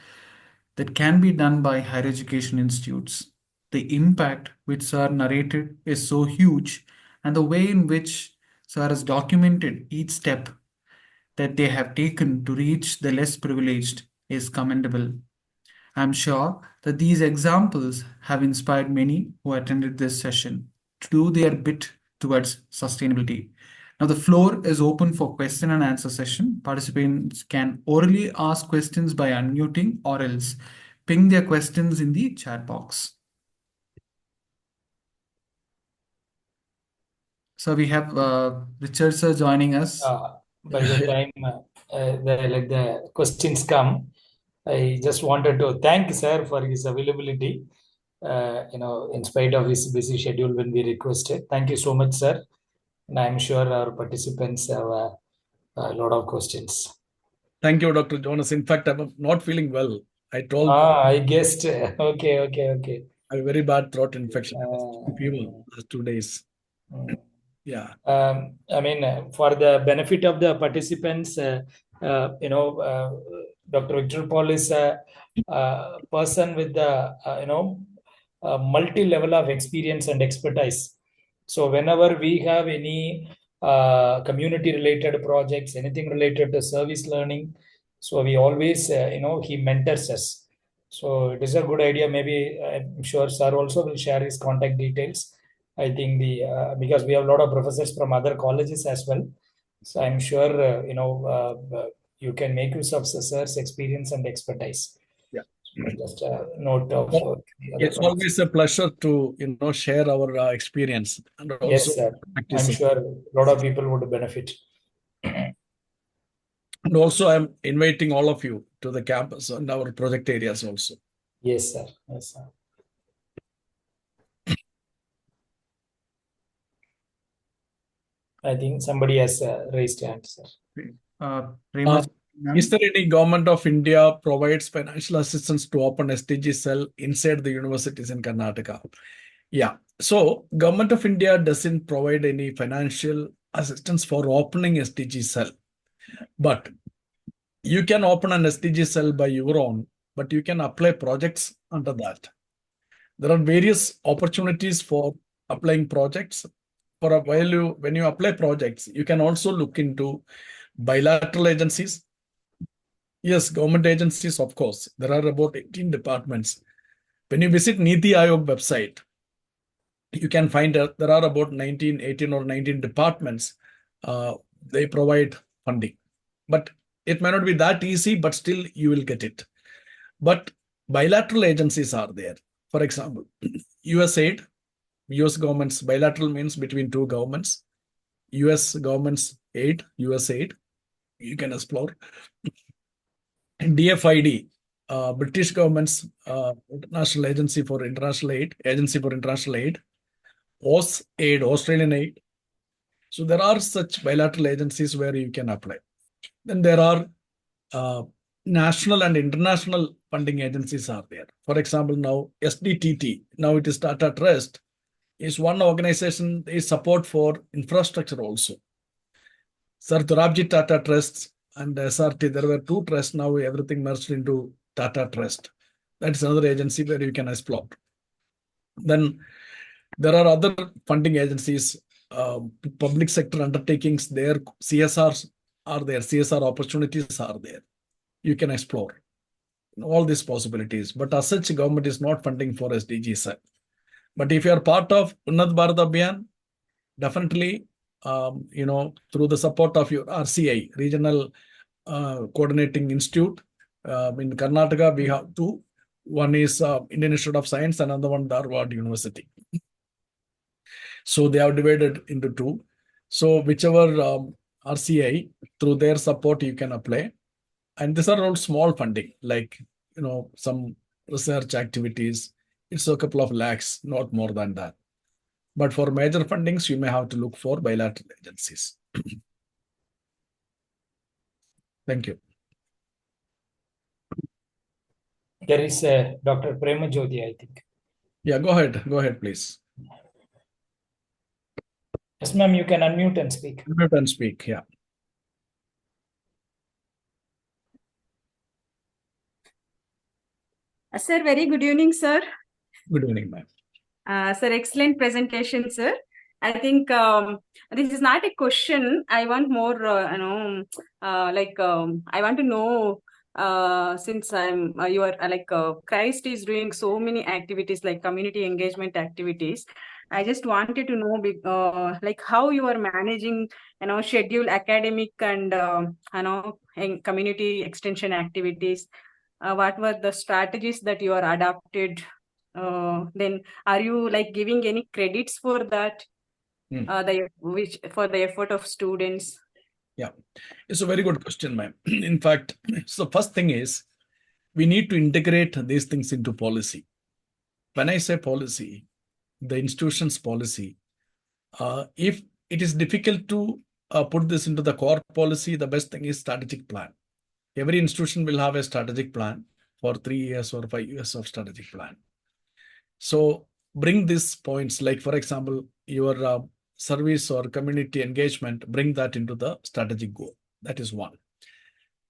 Speaker 1: that can be done by higher education institutes. The impact which Sir narrated is so huge, and the way in which Sir has documented each step that they have taken to reach the less privileged is commendable. I'm sure that these examples have inspired many who attended this session to do their bit towards sustainability. Now, the floor is open for question and answer session. Participants can orally ask questions by unmuting or else ping their questions in the chat box. So we have Richard sir joining us.
Speaker 3: By the time the questions come, I just wanted to thank sir for his availability in spite of his busy schedule when we requested. Thank you so much, sir. And I'm sure our participants have a lot of questions.
Speaker 2: Thank you, Dr. Jonas. In fact, I'm not feeling well. I told
Speaker 3: I guessed. Okay.
Speaker 2: I have a very bad throat infection. Fever
Speaker 3: Uh,
Speaker 2: last 2 days.
Speaker 3: mm.
Speaker 2: Yeah.
Speaker 3: I mean, for the benefit of the participants, Dr. Victor Paul is a person with the, multi-level of experience and expertise. So whenever we have any community-related projects, anything related to service learning, so we always, he mentors us. So it is a good idea. Maybe I'm sure sir also will share his contact details. I think because we have a lot of professors from other colleges as well, so I'm sure you can make use of sir's experience and expertise.
Speaker 2: Yeah.
Speaker 3: So just a note of the other
Speaker 2: It's
Speaker 3: professors.
Speaker 2: always a pleasure to share our experience and also
Speaker 3: Yes, sir. I'm
Speaker 2: practices.
Speaker 3: sure a lot of people would benefit.
Speaker 2: And also, I'm inviting all of you to the campus and our project areas also.
Speaker 3: Yes, sir. Yes, sir. I think somebody has raised hand, sir.
Speaker 2: Is there any government of India provides financial assistance to open SDG cell inside the universities in Karnataka? Yeah. So government of India doesn't provide any financial assistance for opening SDG cell, but you can open an SDG cell by your own, but you can apply projects under that. There are various opportunities for applying projects. For a while, when you apply projects, you can also look into bilateral agencies. Yes, government agencies, of course. There are about 18 departments. When you visit Niti Aayog website, you can find there are about 18 or 19 departments. They provide funding. But it may not be that easy, but still you will get it. But bilateral agencies are there. For example, USAID, US government's bilateral means between two governments. US government's aid, USAID, you can explore. DFID, British government's International Agency for International Aid, AusAid, Australian Aid. So there are such bilateral agencies where you can apply. Then there are national and international funding agencies are there. For example, now SDTT, now it is Tata Trust, is one organization, is support for infrastructure also. Sir Dorabji Tata Trust and SRT, there were two trusts, now everything merged into Tata Trust. That's another agency where you can explore. Then there are other funding agencies, public sector undertakings, their CSRs are there, CSR opportunities are there. You can explore all these possibilities. But as such, government is not funding for SDGs. But if you are part of Unnat Bharat Abhiyan, definitely, through the support of your RCI, Regional Coordinating Institute, in Karnataka, we have two. One is Indian Institute of Science, another one Dharwad University. So they are divided into two. So whichever RCI, through their support, you can apply. And these are all small funding, like, some research activities. It's a couple of lakhs, not more than that. But for major fundings, you may have to look for bilateral agencies. Thank you.
Speaker 3: There is Dr. Prema Jyoti, I think.
Speaker 2: Yeah, go ahead. Go ahead, please.
Speaker 3: Yes, ma'am, you can unmute and speak.
Speaker 2: Unmute and speak, yeah.
Speaker 4: Sir, very good evening, sir.
Speaker 2: Good evening, ma'am.
Speaker 4: Sir, excellent presentation, sir. I think this is not a question. I want more, I want to know, since you are Christ is doing so many activities like community engagement activities. I just wanted to know, how you are managing, schedule academic and, community extension activities. What were the strategies that you are adopted? Then are you giving any credits for that? For the effort of students?
Speaker 2: Yeah, it's a very good question, ma'am. In fact, so first thing is we need to integrate these things into policy. when I say policy, the institution's policy, if it is difficult to put this into the core policy, the best thing is strategic plan. Every institution will have a strategic plan for 3 years or 5 years of strategic plan. So bring these points, like for example, your service or community engagement, bring that into the strategic goal. That is one.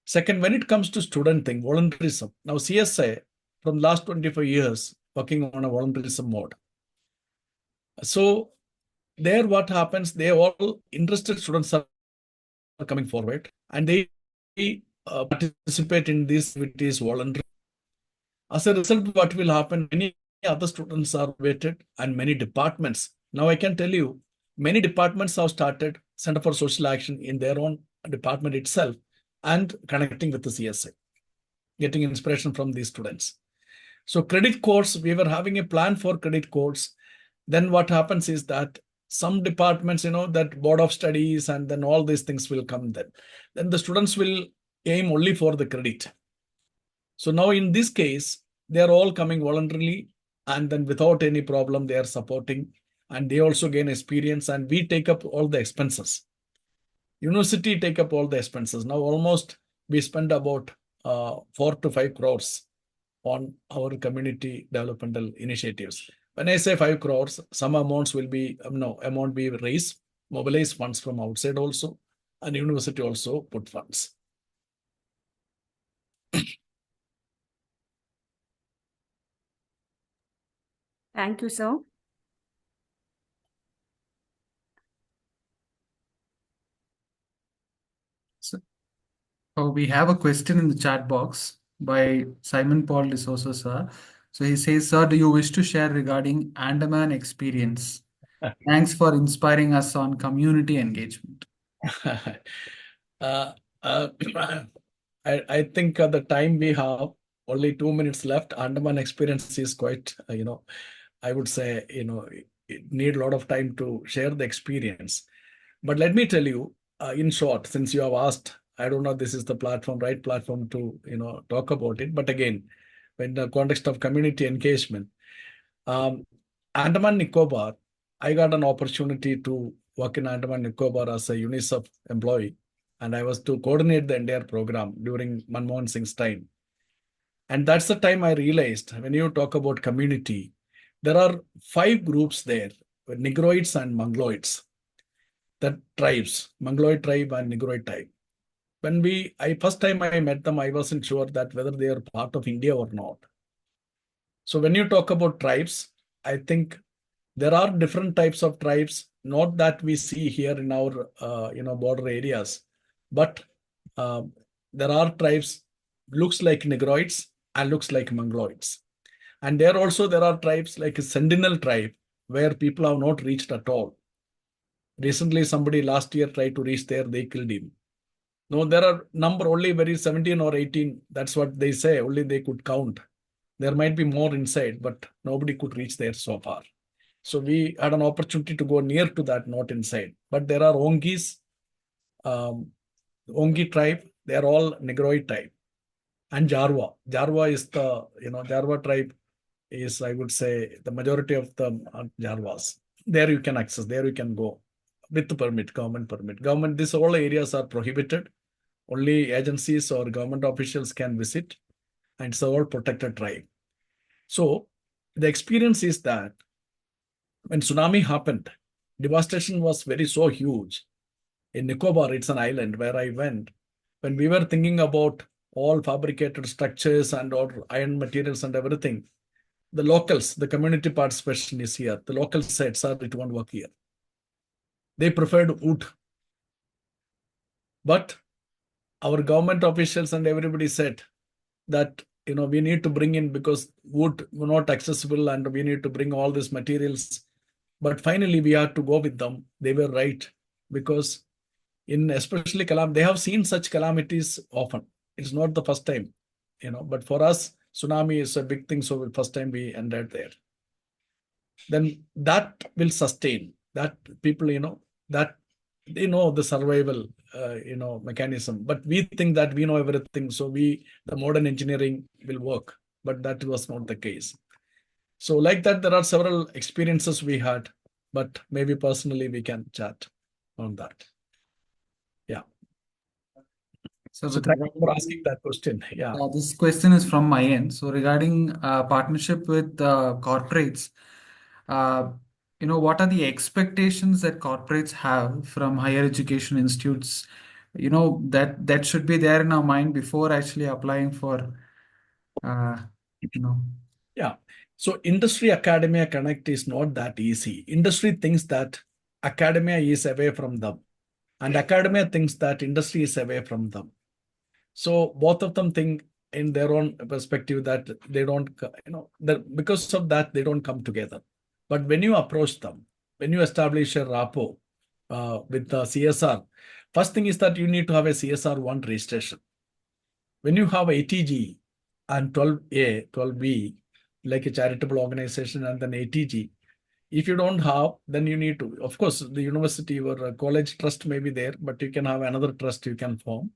Speaker 2: Second, when it comes to student thing, volunteerism. Now CSI from last 25 years working on a volunteerism mode. So there what happens, they all interested students are coming forward and they participate in these activities voluntarily. As a result, what will happen, many other students are motivated and many departments. Now I can tell you, many departments have started Center for Social Action in their own department itself and connecting with the CSI, getting inspiration from these students. So credit course, we were having a plan for credit course. Then what happens is that some departments, that board of studies and then all these things will come then. Then the students will aim only for the credit. So now in this case, they are all coming voluntarily and then without any problem, they are supporting and they also gain experience and we take up all the expenses. University take up all the expenses. Now almost we spend about 4 to 5 crores on our community developmental initiatives. When I say 5 crores, some amounts will be, amount be raised, mobilize funds from outside also, and university also put funds.
Speaker 4: Thank you, sir.
Speaker 1: So we have a question in the chat box by Simon Paul D'Souza, sir. So he says, sir, do you wish to share regarding Andaman experience? Thanks for inspiring us on community engagement.
Speaker 2: I think the time we have, only 2 minutes left. Andaman experience is quite, I would say, it need a lot of time to share the experience. But let me tell you, in short, since you have asked, I don't know this is the right platform to, talk about it. But again, in the context of community engagement, Andaman Nicobar, I got an opportunity to work in Andaman Nicobar as a UNICEF employee, and I was to coordinate the entire program during Manmohan Singh's time. And that's the time I realized when you talk about community, there are 5 groups there, Negroids and Mongoloids, the tribes, Mongoloid tribe and Negroid tribe. When first time I met them, I wasn't sure that whether they are part of India or not. So when you talk about tribes, I think there are different types of tribes, not that we see here in our, border areas, but there are tribes, looks like Negroids and looks like Mongoloids. And there are tribes like a Sentinel tribe, where people have not reached at all. Recently, somebody last year tried to reach there, they killed him. No, there are number only very 17 or 18. That's what they say, only they could count. There might be more inside, but nobody could reach there so far. So we had an opportunity to go near to that, not inside. But there are Ongis, Ongi tribe, they are all Negroid tribe. And Jarwa. Jarwa is the, Jarwa tribe is, I would say, the majority of the Jarwas. There you can access, there you can go with the permit, government permit. These all areas are prohibited. Only agencies or government officials can visit, and it's all protected tribe. So the experience is that when tsunami happened, devastation was so huge. In Nicobar, it's an island where I went. When we were thinking about all fabricated structures and all iron materials and everything, the locals, the community participation is here. The locals said, sir, it won't work here. They preferred wood. But our government officials and everybody said that, we need to bring in because wood were not accessible and we need to bring all these materials. But finally, we had to go with them. They were right, because in especially they have seen such calamities often. It's not the first time, but for us, tsunami is a big thing. So first time we ended there. Then that will sustain that people, that they know the survival, mechanism. But we think that we know everything. So the modern engineering will work, but that was not the case. So like that, there are several experiences we had, but maybe personally we can chat on that. Yeah.
Speaker 1: So
Speaker 2: So thank you for asking that question. Yeah.
Speaker 1: this question is from my end. So regarding partnership with corporates, uh, what are the expectations that corporates have from higher education institutes? That should be there in our mind before actually applying for, uh, you know.
Speaker 2: Yeah. So industry academia connect is not that easy. Industry thinks that academia is away from them, and academia thinks that industry is away from them. So both of them think in their own perspective that they don't, that because of that, they don't come together. But when you approach them, when you establish a rapport with the CSR, first thing is that you need to have a CSR 1 registration. When you have ATG and 12A, 12B, like a charitable organization, and then ATG, if you don't have, then you need to, of course, the university or college trust may be there, but you can have another trust you can form,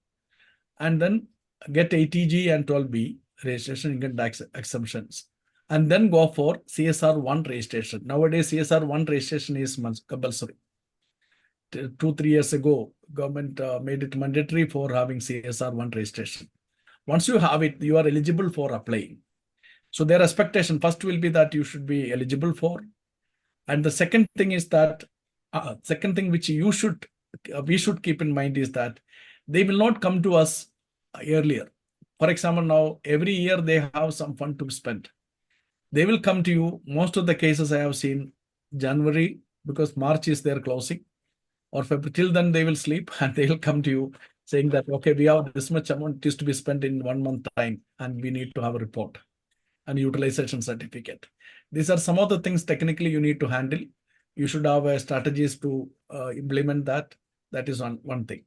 Speaker 2: and then get ATG and 12B registration, income tax exemptions, and then go for CSR 1 registration. Nowadays, CSR 1 registration is compulsory. 2-3 years ago, government made it mandatory for having CSR 1 registration. Once you have it, you are eligible for applying. So their expectation first will be that you should be eligible for. And the second thing is that, second thing which we should keep in mind is that they will not come to us earlier. For example, now every year they have some fund to spend. They will come to you. Most of the cases I have seen January, because March is their closing, or February. Till then they will sleep and they will come to you saying that, okay, we have this much amount is to be spent in 1 month time, and we need to have a report and utilization certificate. These are some of the things technically you need to handle. You should have strategies to implement that. That is one thing.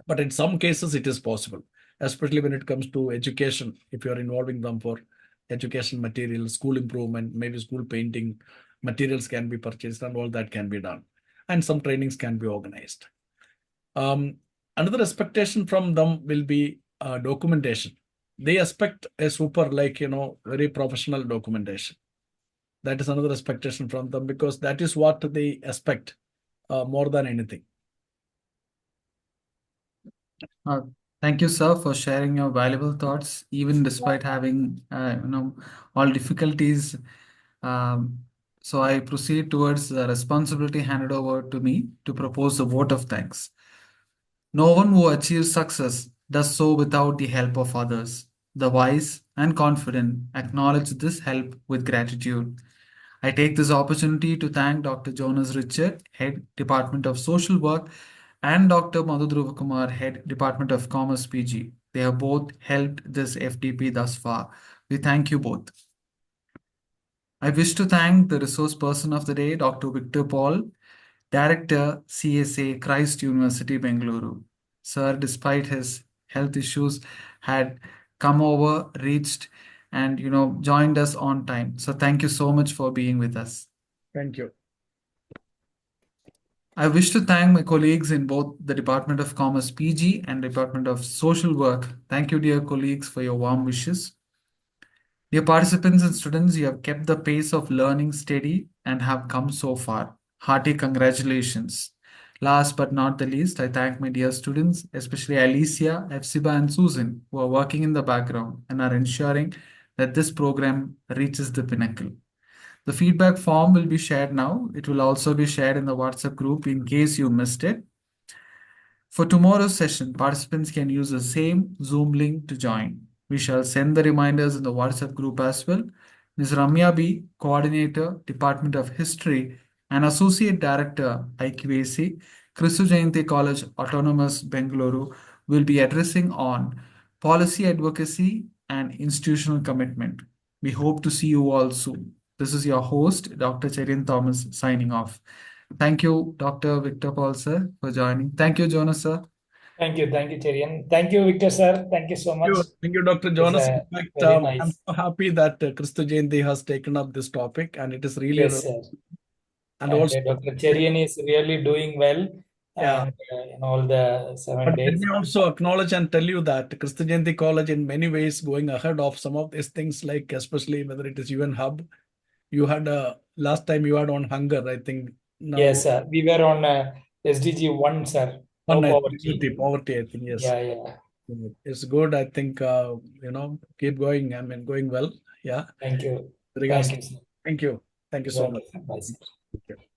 Speaker 2: But in some cases, it is possible, especially when it comes to education. If you are involving them for education materials, school improvement, maybe school painting, materials can be purchased and all that can be done. And some trainings can be organized. Another expectation from them will be documentation. They expect a super, very professional documentation. That is another expectation from them, because that is what they expect more than anything.
Speaker 1: Thank you, sir, for sharing your valuable thoughts, even despite having, all difficulties. So I proceed towards the responsibility handed over to me to propose a vote of thanks. No one who achieves success does so without the help of others. The wise and confident acknowledge this help with gratitude. I take this opportunity to thank Dr. Jonas Richard, Head Department of Social Work, and Dr. Madhu Dhruvakumar, Head Department of Commerce PG. They have both helped this FDP thus far. We thank you both. I wish to thank the resource person of the day, Dr. Victor Paul, Director, CSA, Christ University, Bengaluru. Sir, despite his health issues, had come over, reached, and joined us on time. So thank you so much for being with us.
Speaker 2: Thank you.
Speaker 1: I wish to thank my colleagues in both the Department of Commerce PG and Department of Social Work. Thank you, dear colleagues, for your warm wishes. Dear participants and students, you have kept the pace of learning steady and have come so far. Hearty congratulations. Last but not the least, I thank my dear students, especially Alicia, Efsiba, and Susan, who are working in the background and are ensuring that this program reaches the pinnacle. The feedback form will be shared now. It will also be shared in the WhatsApp group in case you missed it. For tomorrow's session, participants can use the same Zoom link to join. We shall send the reminders in the WhatsApp group as well. Ms. Ramya B., Coordinator, Department of History, and Associate Director, IQAC, Christu Jayanti College, Autonomous, Bengaluru, will be addressing on policy advocacy and institutional commitment. We hope to see you all soon. This is your host, Dr. Cherian Thomas, signing off. Thank you, Dr. Victor Paul, sir, for joining. Thank you, Jonas, sir.
Speaker 3: Thank you, Cherian. Thank you, Victor, sir. Thank you so much.
Speaker 2: Thank you, Dr. Jonas. In fact,
Speaker 3: very nice.
Speaker 2: I'm so happy that Christu Jayanti has taken up this topic, and it is really
Speaker 3: Yes, sir.
Speaker 2: and also
Speaker 3: Dr. Cherian is really doing well.
Speaker 2: Yeah.
Speaker 3: and in all the 7
Speaker 2: But let
Speaker 3: days.
Speaker 2: me also acknowledge and tell you that Christi Jayanti College in many ways going ahead of some of these things, like especially whether it is UN Hub. You had last time you had on hunger, I think. Now
Speaker 3: Yes, sir. We were on SDG 1, sir. No
Speaker 2: one, I think,
Speaker 3: poverty.
Speaker 2: poverty, I think, yes.
Speaker 3: Yeah.
Speaker 2: It's good. I think, keep going. I mean, going well. Yeah.
Speaker 3: Thank you.
Speaker 2: Regards.
Speaker 3: Thank you, sir.
Speaker 2: Thank you. Thank you so
Speaker 3: Okay,
Speaker 2: much.
Speaker 3: sir. Bye, sir.
Speaker 2: Thank you.